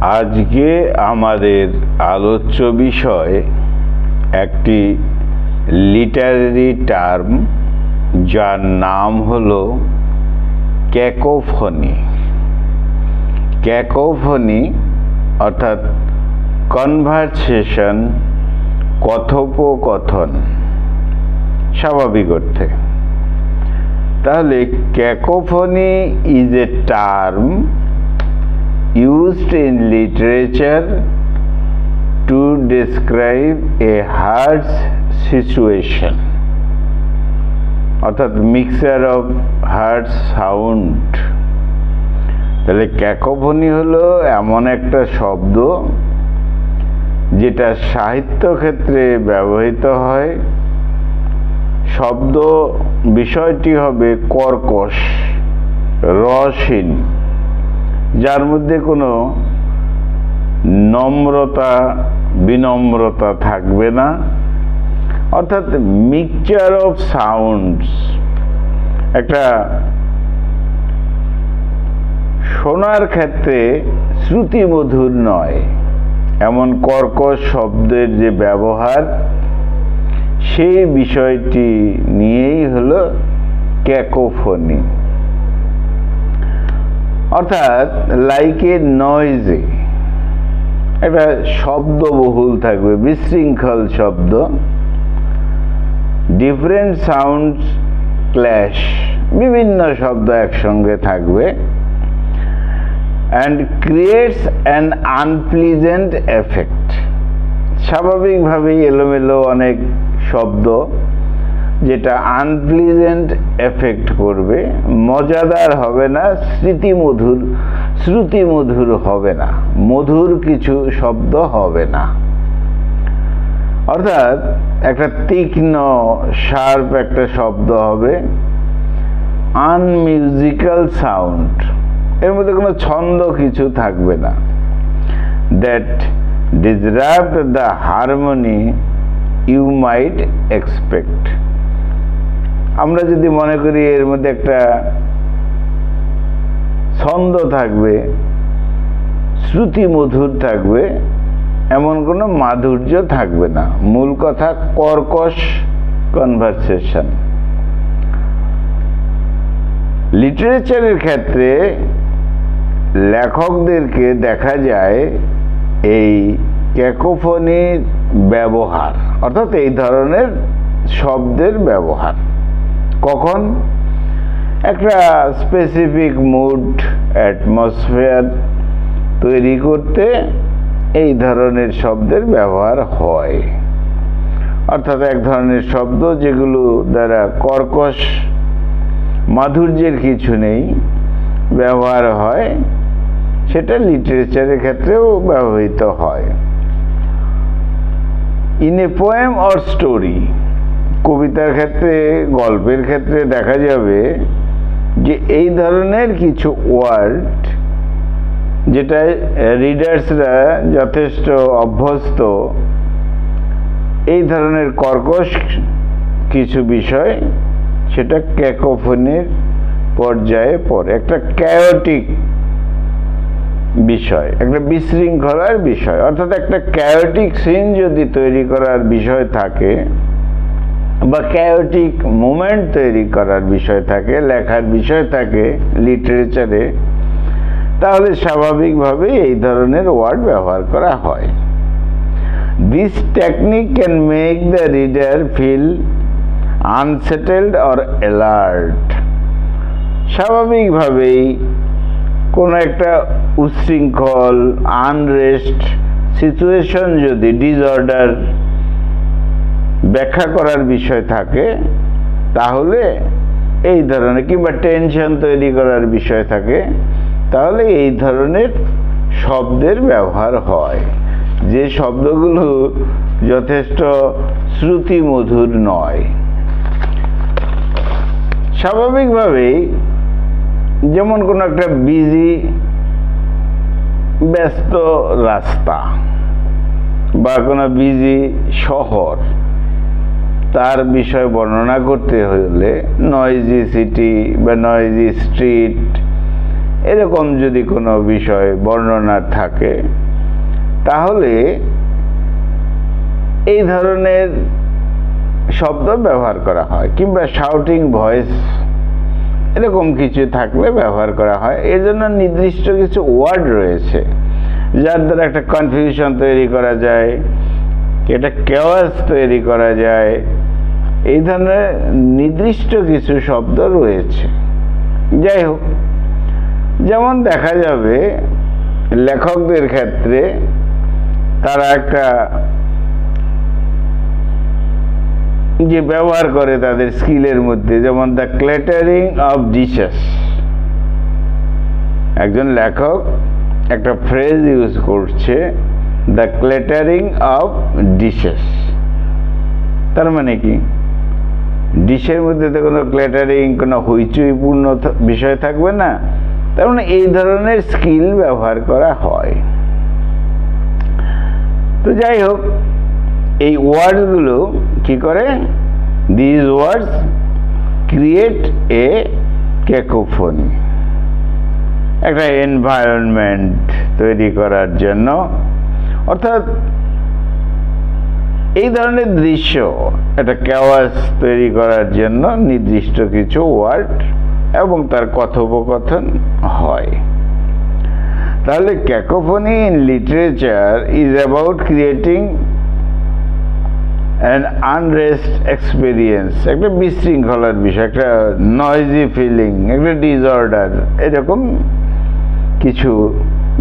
আজকে আমাদের আলোচ্য বিষয় একটি লিটারেরি টার্ম যার নাম হলো ক্যাকোফনি। ক্যাকোফনি অর্থাৎ কনভারসেশন, কথোপকথন স্বাভাবিক অর্থে। তাহলে cacophony is a term used in literature to describe a harsh situation, অর্থাৎ মিক্সচার অফ হার্শ সাউন্ড। তাহলে ক্যাকোফনি হলো এমন একটা শব্দ যেটা সাহিত্য ক্ষেত্রে ব্যবহৃত হয়। শব্দ বিষয়টি হবে কর্কশ, রসহীন, যার মধ্যে কোনো নম্রতা বিনম্রতা থাকবে না, অর্থাৎ মিক্সচার অফ সাউন্ডস। একটা শোনার ক্ষেত্রে শ্রুতিমধুর নয় এমন কর্কশ শব্দের যে ব্যবহার, সেই বিষয়টি নিয়েই হলো ক্যাকোফনি। অর্থাৎ লাইক এ নয়েজে, একটা শব্দবহুল থাকবে, বিশৃঙ্খল শব্দ। ডিফারেন্ট সাউন্ডস ক্ল্যাশ, বিভিন্ন শব্দ একসঙ্গে থাকবে। And creates an unpleasant effect. স্বাভাবিকভাবেই এলোমেলো অনেক শব্দ যেটা আনপ্লিজেন্ট এফেক্ট করবে, মজাদার হবে না, শ্রুতিমধুর হবে না, মধুর কিছু শব্দ হবে না। অর্থাৎ একটা তীক্ষ্ণ শার্প একটা শব্দ হবে, আনমিউজিক্যাল সাউন্ড, এর মধ্যে কোনো ছন্দ কিছু থাকবে না। That disrupt the harmony you might expect. আমরা যদি মনে করি এর মধ্যে একটা ছন্দ থাকবে, শ্রুতিমধুর থাকবে, এমন কোনো মাধুর্য থাকবে না। মূল কথা কর্কশ কনভারসেশন। লিটারেচারের ক্ষেত্রে লেখকদেরকে দেখা যায় এই ক্যাকোফনির ব্যবহার, অর্থাৎ এই ধরনের শব্দের ব্যবহার। কখন? একটা স্পেসিফিক মুড, অ্যাটমসফিয়ার তৈরি করতে এই ধরনের শব্দের ব্যবহার হয়। অর্থাৎ এক ধরনের শব্দ যেগুলো দ্বারা কর্কশ মাধুর্যের কিছু নেই, ব্যবহার হয়, সেটা লিটারেচারের ক্ষেত্রেও ব্যবহৃত হয়। In a poem or story, কবিতার ক্ষেত্রে, গল্পের ক্ষেত্রে দেখা যাবে যে এই ধরনের কিছু ওয়ার্ড যেটা রিডার্সরা যথেষ্ট অভ্যস্ত, এই ধরনের কর্কশ কিছু বিষয়, সেটা ক্যাকোফনির পর্যায়ে পড়ে। একটা ক্যাওটিক বিষয়, একটা বিশৃঙ্খলার বিষয়। অর্থাৎ একটা ক্যাওটিক সিন যদি তৈরি করার বিষয় থাকে বা ক্যাওটিক মুমেন্ট তৈরি করার বিষয় থাকে, লেখার বিষয় থাকে লিটারেচারে, তাহলে স্বাভাবিকভাবেই এই ধরনের ওয়ার্ড ব্যবহার করা হয়। This technique can make the reader feel unsettled or alert. স্বাভাবিকভাবেই কোনো একটা উচ্ছৃঙ্খল, আনরেস্ট সিচুয়েশন যদি, ডিসঅর্ডার ব্যাখ্যা করার বিষয় থাকে, তাহলে এই ধরনের, কিংবা টেনশন তৈরি করার বিষয় থাকে, তাহলে এই ধরনের শব্দের ব্যবহার হয়, যে শব্দগুলো যথেষ্ট শ্রুতিমধুর নয়। স্বাভাবিকভাবেই যেমন কোনো একটা বিজি ব্যস্ত রাস্তা বা কোনো বিজি শহর, তার বিষয় বর্ণনা করতে হলে নয়েজি সিটি বা নয়েজি স্ট্রিট, এরকম যদি কোনো বিষয় বর্ণনার থাকে, তাহলে এই ধরনের শব্দ ব্যবহার করা হয়। কিংবা শাউটিং ভয়েস এরকম কিছু থাকলে ব্যবহার করা হয়। এর জন্য নির্দিষ্ট কিছু ওয়ার্ড রয়েছে যার দ্বারা একটা কনফিউশন তৈরি করা যায়, এটা কেওয়াস তৈরি করা যায়। এই ধরনের নির্দিষ্ট কিছু শব্দ রয়েছে। যাই হোক, যেমন দেখা যাবে লেখকদের ক্ষেত্রে তারা একটা যে ব্যবহার করে তাদের স্কিলের মধ্যে, যেমন দ্য ক্ল্যাটারিং অফ ডিশেস। একজন লেখক একটা ফ্রেজ ইউজ করছে, দ্য ক্ল্যাটারিং অফ ডিশেস। তার মানে কি, ডিশের মধ্যে তো কোনো ক্ল্যাটারিং, কোনো হইচইপূর্ণ বিষয় থাকবে না। তার মানে এই ধরনের স্কিল ব্যবহার করা হয়। তো যাই হোক, এই ওয়ার্ডগুলো কি করে, দিস ওয়ার্ডস ক্রিয়েট এ ক্যাকোফনি, একটা এনভায়রনমেন্ট তৈরি করার জন্য। অর্থাৎ এই ধরনের দৃশ্য, একটা কেওয়াস তৈরি করার জন্য নির্দিষ্ট কিছু ওয়ার্ড এবং তার কথোপকথন হয়। তাহলে cacophony in literature is about creating an unrest experience, একটা বিশৃঙ্খলার বিষয়, একটা নয়েজি ফিলিং, একটা ডিসঅর্ডার, এরকম কিছু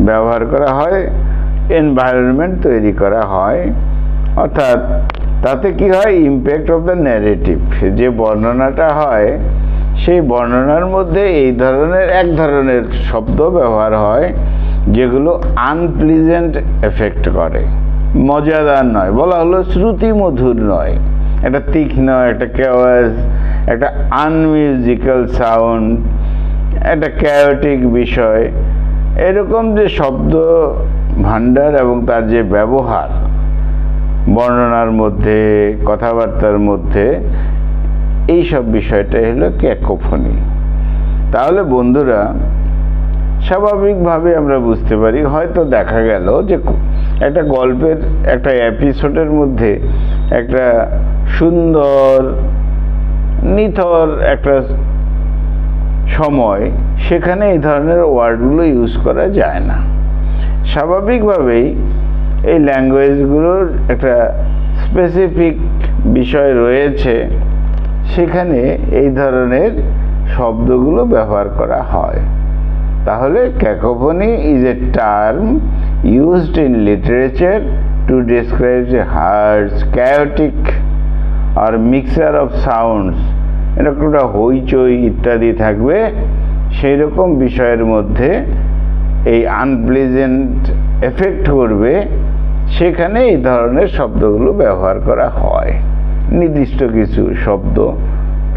ব্যবহার করা হয়, এনভায়রনমেন্ট তৈরি করা হয়। অর্থাৎ তাতে কি হয়, ইম্প্যাক্ট অফ দ্য ন্যারেটিভ, যে বর্ণনাটা হয় সেই বর্ণনার মধ্যে এই ধরনের এক ধরনের শব্দ ব্যবহার হয় যেগুলো আনপ্লিজেন্ট এফেক্ট করে, মজাদার নয়, বলা হলো শ্রুতিমধুর নয়, একটা তীক্ষ্ণ, একটা কেওয়াস, একটা আনমিউজিক্যাল সাউন্ড, একটা ক্যাওটিক বিষয়, এরকম যে শব্দ ভাণ্ডার এবং তার যে ব্যবহার বর্ণনার মধ্যে, কথাবার্তার মধ্যে, এই সব বিষয়টাই হলো ক্যাকোফনি। তাহলে বন্ধুরা, স্বাভাবিকভাবে আমরা বুঝতে পারি, হয়তো দেখা গেল যে একটা গল্পের একটা এপিসোডের মধ্যে একটা সুন্দর নিথর একটা সময়, সেখানে এই ধরনের ওয়ার্ডগুলো ইউজ করা যায় না। স্বাভাবিকভাবেই এই ল্যাঙ্গুয়েজগুলোর একটা স্পেসিফিক বিষয় রয়েছে, সেখানে এই ধরনের শব্দগুলো ব্যবহার করা হয়। তাহলে cacophony is a term used in literature to describe the harsh, chaotic or mixture of sounds, এরকম একটা হইচই ইত্যাদি থাকবে, সেই রকম বিষয়ের মধ্যে এই আনপ্লেজেন্ট এফেক্ট করবে, সেখানে এই ধরনের শব্দগুলো ব্যবহার করা হয়। নির্দিষ্ট কিছু শব্দ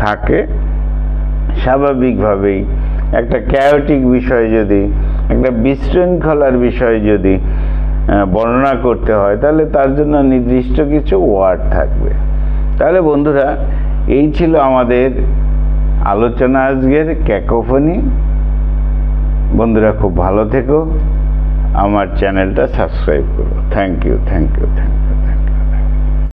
থাকে। স্বাভাবিকভাবেই একটা ক্যাওটিক বিষয় যদি, একটা বিশৃঙ্খলার বিষয় যদি বর্ণনা করতে হয়, তাহলে তার জন্য নির্দিষ্ট কিছু ওয়ার্ড থাকবে। তাহলে বন্ধুরা, এই ছিল আমাদের আলোচনা আজকের, ক্যাকোফনি। বন্ধুরা, খুব ভালো থেকো, আমার চ্যানেলটা সাবস্ক্রাইব করো। Thank you, thank you, thank you.